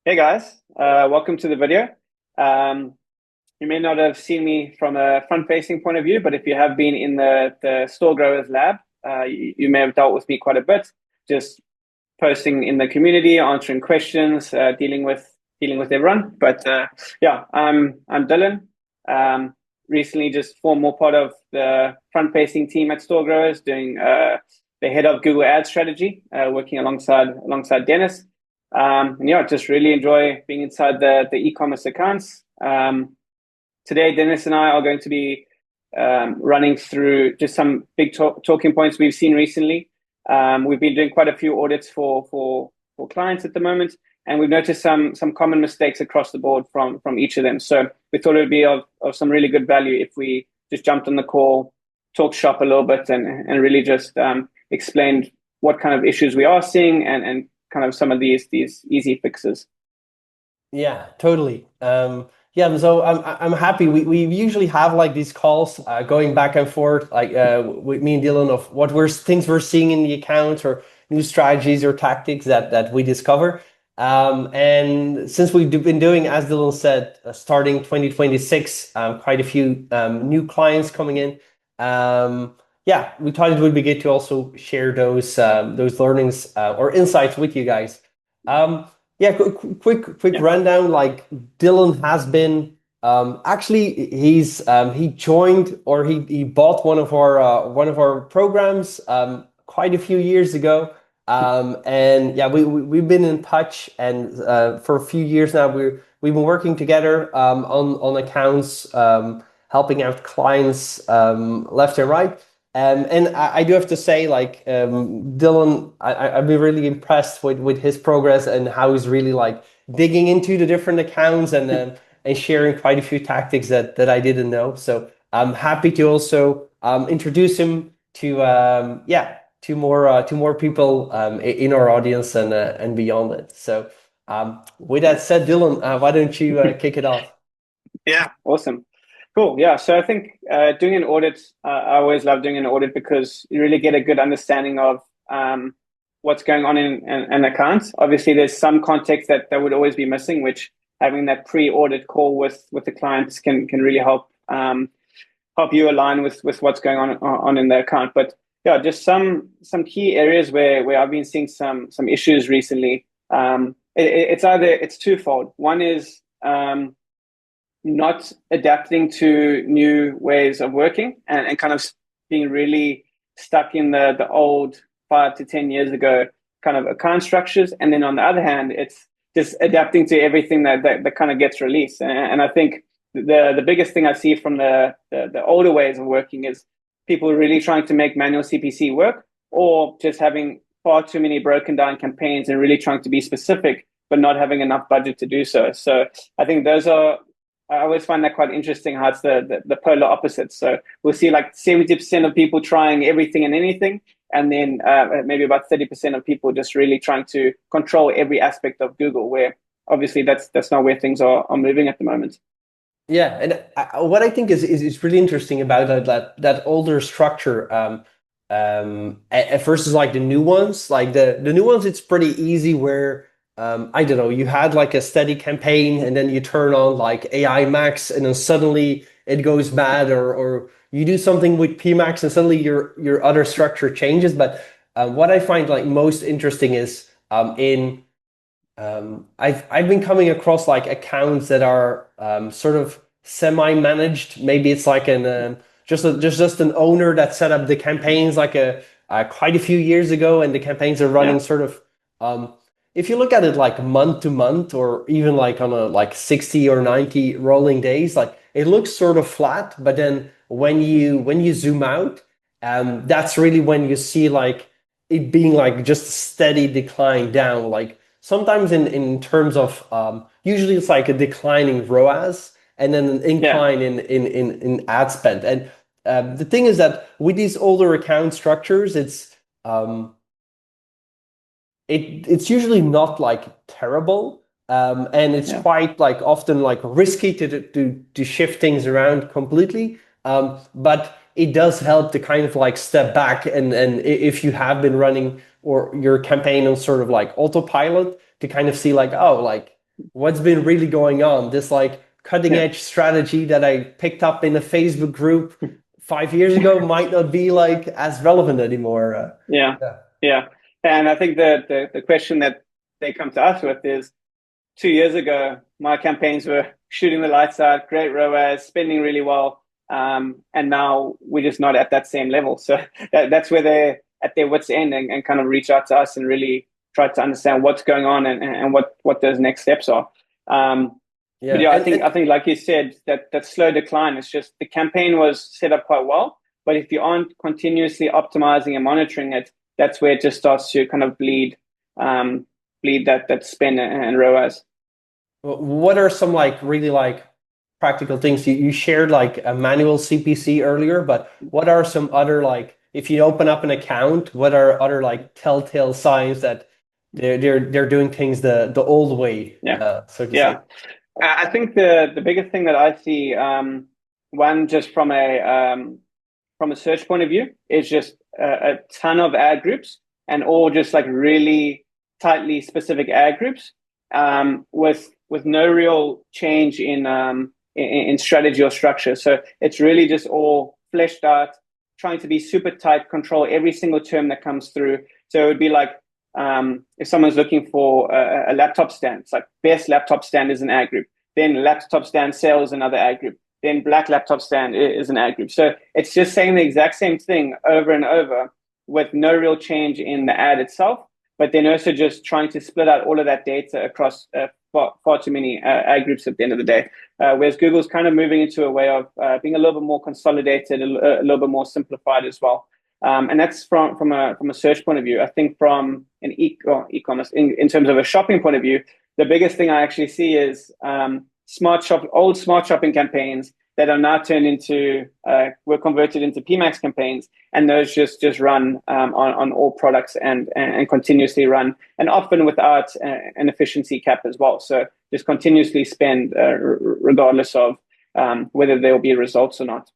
Hey guys, welcome to the video. Um, you may not have seen me from a front-facing point of view, but if you have been in the store growers lab, you may have dealt with me quite a bit, just posting in the community, answering questions, dealing with everyone. But yeah, I'm Dylan. Um, Recently, just formed more part of the front-facing team at Store Growers, doing the head of Google Ads strategy, working alongside Dennis. And yeah, just really enjoy being inside the e-commerce accounts. Today, Dennis and I are going to be running through just some big talking points we've seen recently. We've been doing quite a few audits for clients at the moment, and we've noticed some common mistakes across the board from each of them. So we thought it would be of some really good value if we just jumped on the call, talked shop a little bit, and really just explained what kind of issues we are seeing and kind of some of these easy fixes. Yeah, totally. Yeah, so I'm happy. We usually have like these calls going back and forth, like with me and Dylan of what things we're seeing in the account or new strategies or tactics that we discover. And since we've been doing, as Dylan said, starting 2026, quite a few new clients coming in. Yeah, we thought it would be good to also share those learnings or insights with you guys. Yeah, quick Yeah. rundown. Like Dylan has been actually he joined or he bought one of our programs quite a few years ago. And yeah, we've been in touch and for a few years now we've been working together on accounts, helping out clients left and right. And I do have to say, like Dylan, I've been really impressed with his progress and how he's really like digging into the different accounts and sharing quite a few tactics that I didn't know. So I'm happy to also introduce him to to more people in our audience and beyond it. So with that said, Dylan, why don't you kick it off? Yeah, awesome. Cool. Yeah. So I think doing an audit, I always love doing an audit because you really get a good understanding of what's going on in an account. Obviously, there's some context that would always be missing, which having that pre-audit call with the clients can really help you align with what's going on in the account. But yeah, just some key areas where I've been seeing some issues recently. It's twofold. One is not adapting to new ways of working and kind of being really stuck in the old 5 to 10 years ago kind of account structures. And then on the other hand, it's just adapting to everything that kind of gets released. And I think the biggest thing I see from the older ways of working is people really trying to make manual CPC work or just having far too many broken down campaigns and really trying to be specific, but not having enough budget to do so. So I think I always find that quite interesting how it's the polar opposite. So we'll see like 70% of people trying everything and anything, and then maybe about 30% of people just really trying to control every aspect of Google, where obviously that's not where things are moving at the moment. Yeah, and what I think is really interesting about that older structure at versus like the new ones. Like the new ones, it's pretty easy where I don't know, you had like a steady campaign and then you turn on like AI Max and then suddenly it goes bad, or you do something with PMax and suddenly your other structure changes. But what I find like most interesting is in I've been coming across like accounts that are sort of semi-managed. Maybe it's like an just an owner that set up the campaigns like a quite a few years ago, and the campaigns are running Yeah, sort of. If you look at it like month to month, or even like on a like 60 or 90 rolling days, like it looks sort of flat. But then when you zoom out, that's really when you see like it being like just a steady decline down. Like sometimes in terms of usually it's like a declining ROAS and then an yeah, incline in ad spend. And the thing is that with these older account structures, it's usually not like terrible. And it's yeah, quite like often like risky to shift things around completely. But it does help to kind of like step back and if you have been running or your campaign on sort of like autopilot to kind of see like, oh, like what's been really going on. This like cutting Yeah. edge strategy that I picked up in a Facebook group 5 years ago might not be like as relevant anymore. Yeah. Yeah. Yeah. And I think the question that they come to us with is 2 years ago, my campaigns were shooting the lights out, great ROAS, spending really well. And now we're just not at that same level. So that's where they're at their wits' end and kind of reach out to us and really try to understand what's going on and what those next steps are. But Yeah. yeah, And I think like you said, that slow decline is just the campaign was set up quite well. But if you aren't continuously optimizing and monitoring it, that's where it just starts to kind of bleed that spend and ROAS. what are some like really like practical things? You shared like a manual CPC earlier, but what are some other like if you open up an account, what are other like telltale signs that they're doing things the old way, Yeah. so to say? Yeah. I think the biggest thing that I see, one just from a search point of view, is just a ton of ad groups and all just like really tightly specific ad groups, with no real change in strategy or structure. So it's really just all fleshed out, trying to be super tight, control every single term that comes through. So it would be like if someone's looking for a laptop stand, it's like best laptop stand is an ad group. Then laptop stand sales another ad group. Then black laptop stand is an ad group. So it's just saying the exact same thing over and over with no real change in the ad itself. But then also just trying to split out all of that data across far too many ad groups at the end of the day. Whereas Google's kind of moving into a way of being a little bit more consolidated, a little bit more simplified as well. And that's from a search point of view. I think from an e-commerce in terms of a shopping point of view, the biggest thing I actually see is old smart shopping campaigns that are now turned into were converted into PMax campaigns, and those just run on all products and continuously run, and often without an efficiency cap as well. So just continuously spend regardless of whether there will be results or not.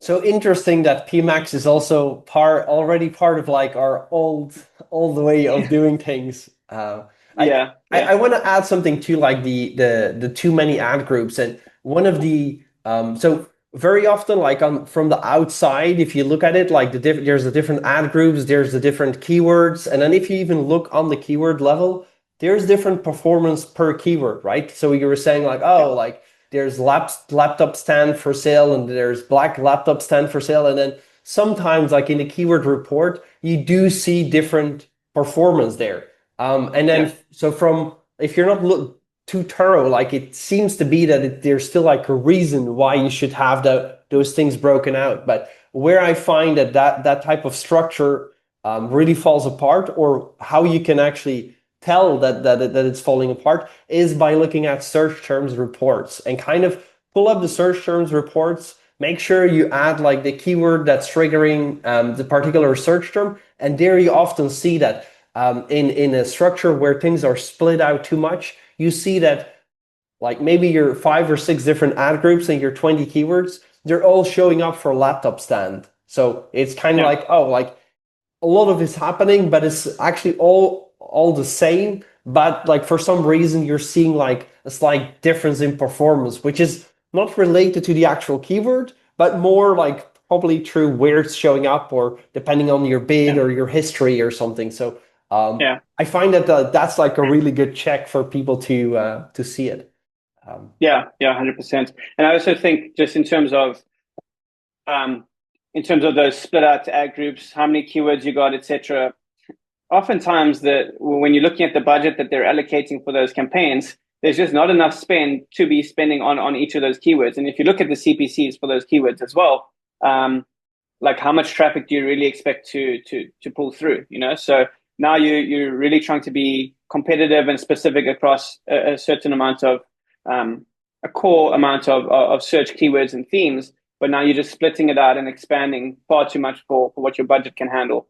So interesting that PMax is also already part of like our old way of doing things. I Yeah, I yeah, want to add something to like the too many ad groups, and one of the so very often like on from the outside, if you look at it, like there's the different ad groups, there's the different keywords, and then if you even look on the keyword level, there's different performance per keyword, right? So you were saying like, yeah, oh, like there's laptop stand for sale and there's black laptop stand for sale, and then sometimes like in the keyword report you do see different performance there, and yeah, then so from if you're not too thorough, like it seems to be that there's still like a reason why you should have those things broken out. But where I find that type of structure really falls apart, or how you can actually tell that it's falling apart, is by looking at search terms reports and kind of pull up the search terms reports. Make sure you add like the keyword that's triggering the particular search term, and there you often see that in a structure where things are split out too much, you see that like maybe your 5 or 6 different ad groups and your 20 keywords, they're all showing up for laptop stand. So it's kind of yeah, like, oh, like a lot of it's happening, but it's actually all the same. But like for some reason, you're seeing like a slight difference in performance, which is not related to the actual keyword, but more like probably through where it's showing up, or depending on your bid yeah, or your history or something. So yeah. I find that that's like a really good check for people to see it. Um, Yeah, yeah, 100%. And I also think just um, in terms of those split out ad groups, how many keywords you got, etc. Oftentimes, when you're looking at the budget that they're allocating for those campaigns, there's just not enough spend to be spending on each of those keywords. And if you look at the CPCs for those keywords as well, like how much traffic do you really expect to pull through? So now you're really trying to be competitive and specific across a certain amount of a core amount of search keywords and themes, but now you're just splitting it out and expanding far too much for what your budget can handle.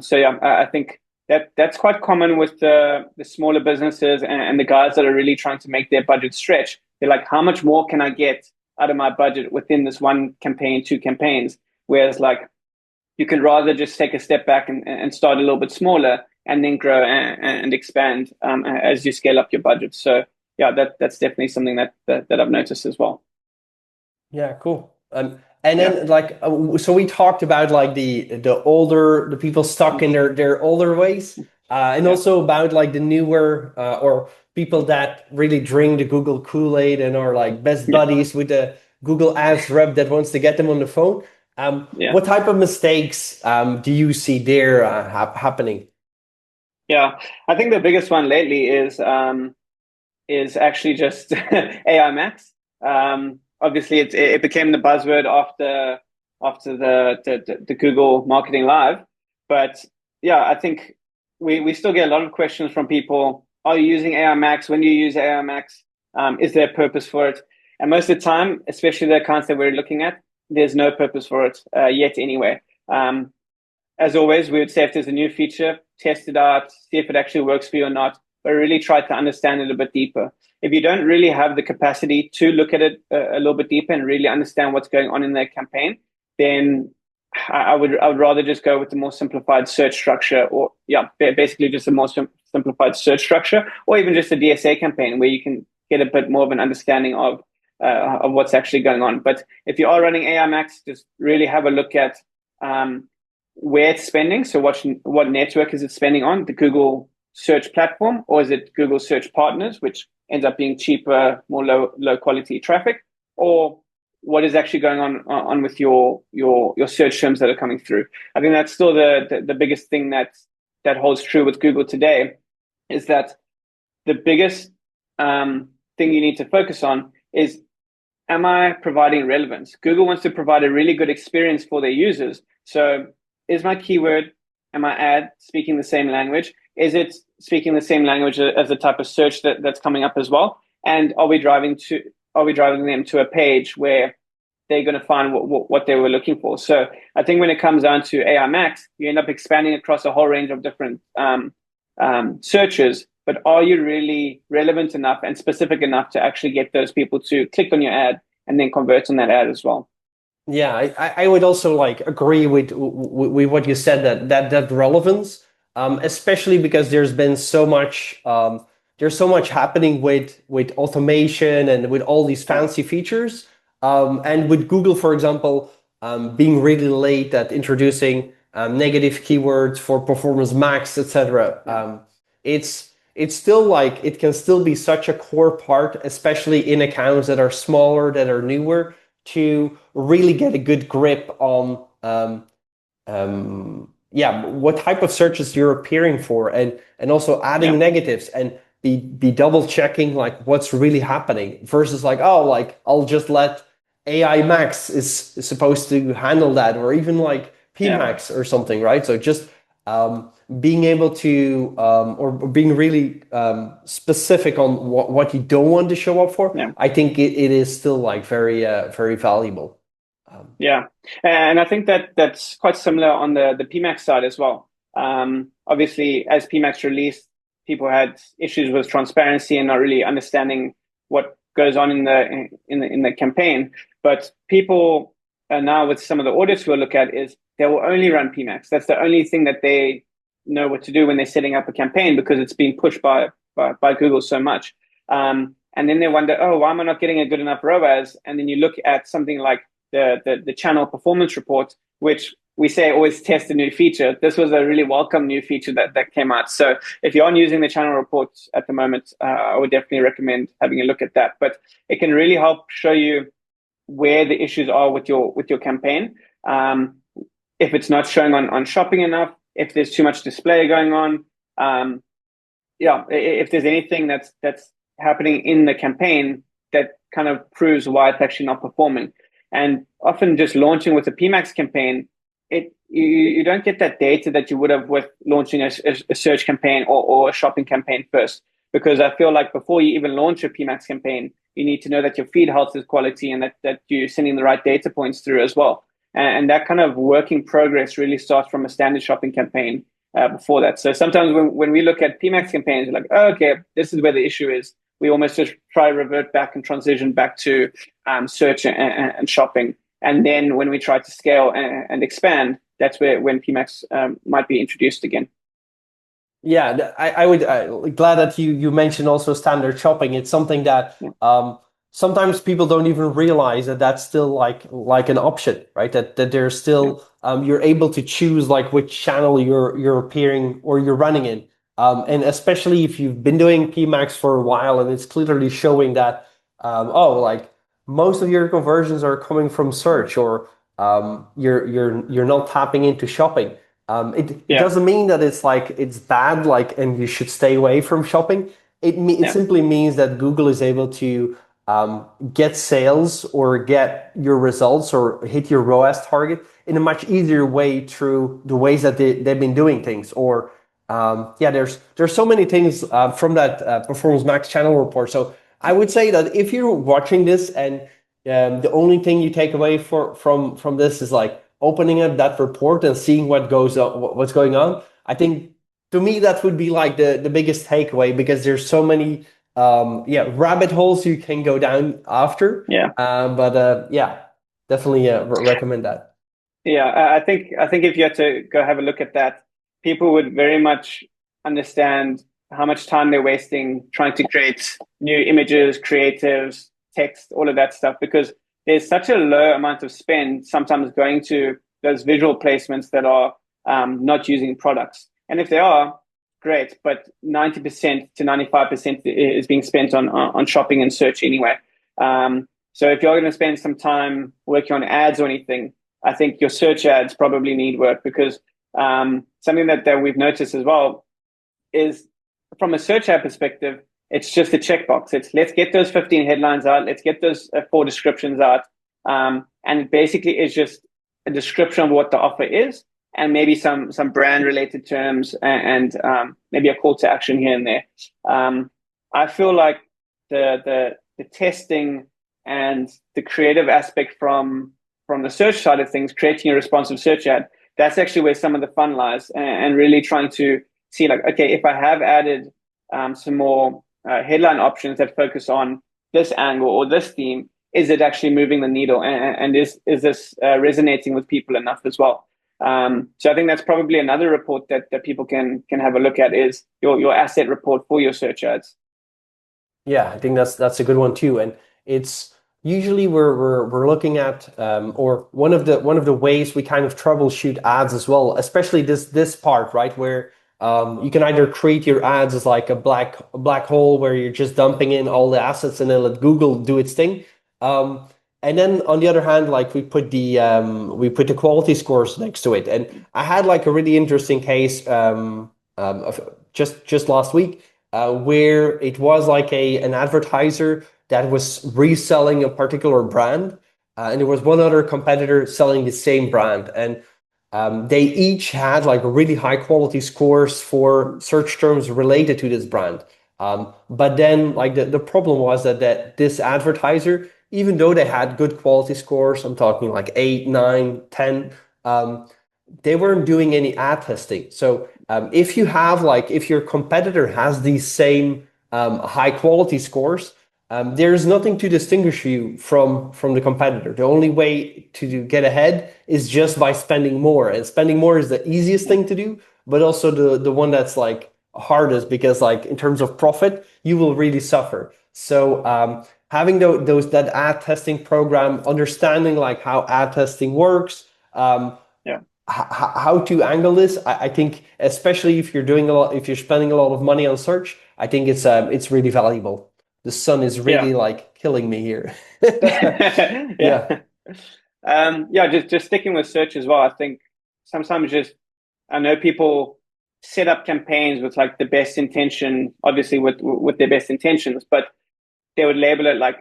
So yeah, I think that's quite common with the smaller businesses and the guys that are really trying to make their budget stretch. They're like, how much more can I get out of my budget within this one campaign, two campaigns? Whereas like you can rather just take a step back and start a little bit smaller and then grow and expand as you scale up your budget. So yeah, that's definitely something that I've noticed as well. Yeah, cool. And Yeah, then like so we talked about like the people stuck in their older ways, and yeah, also about like the newer or people that really drink the Google Kool-Aid and are like best yeah, buddies with the Google Ads rep that wants to get them on the phone. yeah, What type of mistakes do you see there happening? yeah. I think the biggest one lately is actually just AI Max. Obviously, it became the buzzword after the Google Marketing Live, but yeah, I think we still get a lot of questions from people. Are you using AI Max? When do you use AI Max? Is there a purpose for it? And most of the time, especially the accounts that we're looking at, there's no purpose for it yet anyway. Um, as always, we would say if there's a new feature, test it out, see if it actually works for you or not, but really try to understand it a bit deeper. If you don't really have the capacity to look at it a little bit deeper and really understand what's going on in their campaign, then I would rather just go with the more simplified search structure, or yeah, basically just a more simplified search structure, or even just a DSA campaign where you can get a bit more of an understanding of what's actually going on. But if you are running AI Max, just really have a look at where it's spending. So what network is it spending on? The Google search platform, or is it Google search partners, which ends up being cheaper, more low quality traffic? Or what is actually going on with your search terms that are coming through? I think that's still the biggest thing that holds true with Google today, is that the biggest thing you need to focus on is, am I providing relevance? Google wants to provide a really good experience for their users. So is my keyword and my ad speaking the same language? Is it speaking the same language as the type of search that's coming up as well? And are we driving them to a page where they're going to find what they were looking for? So I think when it comes down to AI Max, you end up expanding across a whole range of different searches. But are you really relevant enough and specific enough to actually get those people to click on your ad and then convert on that ad as well? Yeah, I would also like agree with what you said, that relevance, especially because there's so much happening with automation and with all these Yeah, fancy features, and with Google, for example, being really late at introducing negative keywords for Performance Max, etc. yeah, It's still like it can still be such a core part, especially in accounts that are smaller, that are newer, to really get a good grip on yeah, what type of searches you're appearing for, and also yeah, adding negatives, and be double checking like what's really happening versus like, oh, like I'll just let AI Max is supposed to handle that, or even like yeah, PMax or something, right? So just being able to or being really specific on what you don't want to show up for, yeah. I think it is still like very valuable. Yeah, and I think that's quite similar on the PMax side as well. Obviously, as PMax released, people had issues with transparency and not really understanding what goes on in the campaign. But people now, with some of the audits we'll look at, is they will only run PMax. That's the only thing that they know what to do when they're setting up a campaign, because it's being pushed by Google so much. And then they wonder, oh, why am I not getting a good enough ROAS? And then you look at something like the channel performance report, which we say always test a new feature. This was a really welcome new feature that came out. So if you aren't using the channel reports at the moment, I would definitely recommend having a look at that. But it can really help show you where the issues are with your campaign. If it's not showing on shopping enough, if there's too much display going on, yeah, if there's anything that's happening in the campaign that kind of proves why it's actually not performing. And often just launching with a PMax campaign, you don't get that data that you would have with launching a search campaign or a shopping campaign first. Because I feel like before you even launch a PMax campaign, you need to know that your feed health is quality and that you're sending the right data points through as well. And that kind of work in progress really starts from a standard shopping campaign before that. So sometimes when we look at PMax campaigns, we're like, oh, okay, this is where the issue is. We almost just try to revert back and transition back to search and shopping. And then when we try to scale and expand, that's when PMax might be introduced again. Yeah, I would glad that you mentioned also standard shopping. It's something that Yeah, sometimes people don't even realize that that's still like an option, right? That there's yeah, still you're able to choose like which channel you're appearing or you're running in. And especially if you've been doing PMAX for a while and it's clearly showing that oh, like most of your conversions are coming from search, or you're not tapping into shopping. It yeah, doesn't mean that it's like it's bad, like, and you should stay away from shopping. It yeah, simply means that Google is able to get sales or get your results or hit your ROAS target in a much easier way through the ways that they've been doing things. Or yeah, there's so many things from that Performance Max channel report. So I would say that if you're watching this and the only thing you take away from this is like opening up that report and seeing what goes on, what's going on. I think to me that would be like the biggest takeaway, because there's so many yeah, rabbit holes you can go down after. yeah. But yeah, definitely recommend that. Yeah, I think if you had to go have a look at that, people would very much understand how much time they're wasting trying to create new images, creatives, text, all of that stuff, because there's such a low amount of spend sometimes going to those visual placements that are not using products. And if they are, great, but 90% to 95% is being spent on shopping and search anyway. So if you're going to spend some time working on ads or anything, I think your search ads probably need work, because something that we've noticed as well is, from a search ad perspective, it's just a checkbox. It's let's get those 15 headlines out, let's get those 4 descriptions out, and it basically is just a description of what the offer is, and maybe some brand related terms, and maybe a call to action here and there. I feel like the testing and the creative aspect from the search side of things, creating a responsive search ad, that's actually where some of the fun lies, and really trying to see like, okay, if I have added some more headline options that focus on this angle or this theme, is it actually moving the needle, and is this resonating with people enough as well? So I think that's probably another report that people can have a look at, is your asset report for your search ads. Yeah, I think that's a good one too. And it's usually we're looking at or one of the ways we kind of troubleshoot ads as well, especially this part, right, where you can either create your ads as like a black hole where you're just dumping in all the assets and then let Google do its thing. Um, and then on the other hand, like we put the quality scores next to it. And I had like a really interesting case of just last week where it was like an advertiser that was reselling a particular brand, and there was one other competitor selling the same brand, and they each had like really high quality scores for search terms related to this brand. But then like the problem was that this advertiser, even though they had good quality scores, I'm talking like 8, 9, 10, they weren't doing any ad testing. So if your competitor has these same high quality scores, there's nothing to distinguish you from the competitor. The only way to get ahead is just by spending more, and spending more is the easiest thing to do, but also the one that's like hardest, because like in terms of profit, you will really suffer. So having those that ad testing program, understanding like how ad testing works. Yeah, How to angle this. I think especially if you're doing a lot, if you're spending a lot of money on search, I think it's really valuable. The sun is yeah, really like killing me here. yeah. Yeah. Yeah, just sticking with search as well. I think sometimes just, I know people set up campaigns with like the best intention, obviously with their best intentions, but they would label it like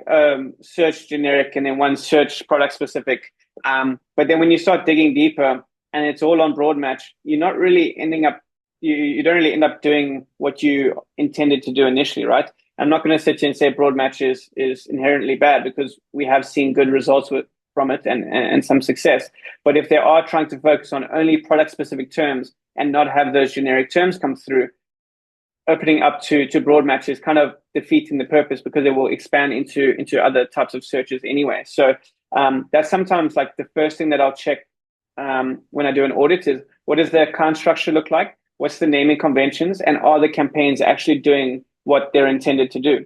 search generic and then one search product specific. But then when you start digging deeper and it's all on broad match, you're not really ending up, you don't really end up doing what you intended to do initially, right? I'm not going to sit here and say broad match is inherently bad, because we have seen good results from it, and some success. But if they are trying to focus on only product specific terms and not have those generic terms come through, opening up to broad matches kind of defeating the purpose, because it will expand into other types of searches anyway. So that's sometimes like the first thing that I'll check when I do an audit is, what does the account structure look like? what's the naming conventions, and are the campaigns actually doing what they're intended to do?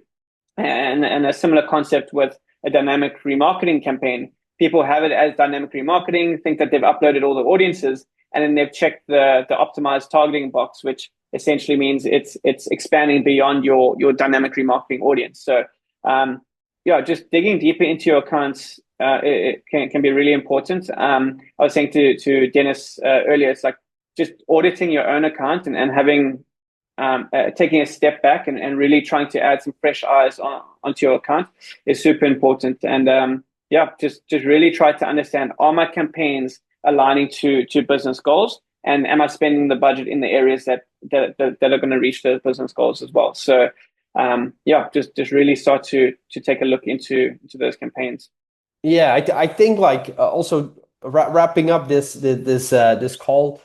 And a similar concept with a dynamic remarketing campaign. People have it as dynamic remarketing, think that they've uploaded all the audiences, and then they've checked the optimized targeting box, which essentially means it's expanding beyond your dynamic remarketing audience. So yeah, just digging deeper into your accounts it can be really important. I was saying to Dennis earlier, it's like just auditing your own account and having taking a step back and really trying to add some fresh eyes onto your account is super important. And yeah, just really try to understand, are my campaigns aligning to business goals, and am I spending the budget in the areas that are going to reach those business goals as well? So yeah, just really start to take a look into those campaigns. Yeah, I think like also wrapping up this call,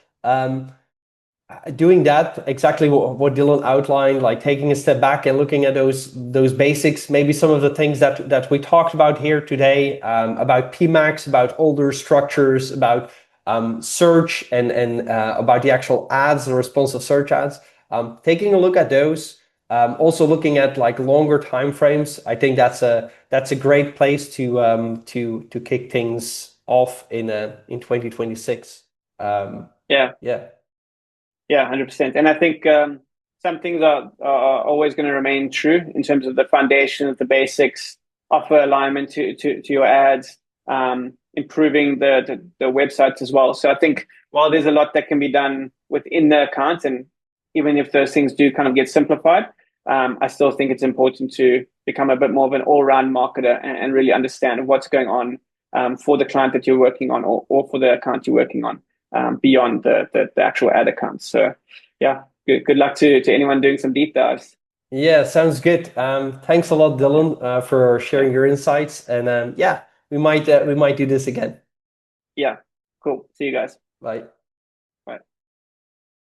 doing that exactly what Dylan outlined, like taking a step back and looking at those basics, maybe some of the things that we talked about here today, about PMAX, about older structures, about search and about the actual ads, the responsive search ads. Taking a look at those. Also looking at like longer time frames, I think that's a great place to kick things off in 2026. Yeah, Yeah. yeah, 100%. And I think some things are always going to remain true in terms of the foundations, the basics, offer alignment to your ads, improving the websites as well. So I think while there's a lot that can be done within the account, and even if those things do kind of get simplified, I still think it's important to become a bit more of an all-round marketer and really understand what's going on for the client that you're working on, or for the account you're working on, beyond the actual ad account. So yeah, good luck to anyone doing some deep dives. Yeah, sounds good. Thanks a lot, Dylan, for sharing your insights. And yeah, we might do this again. Yeah, cool. See you guys. Bye. Bye.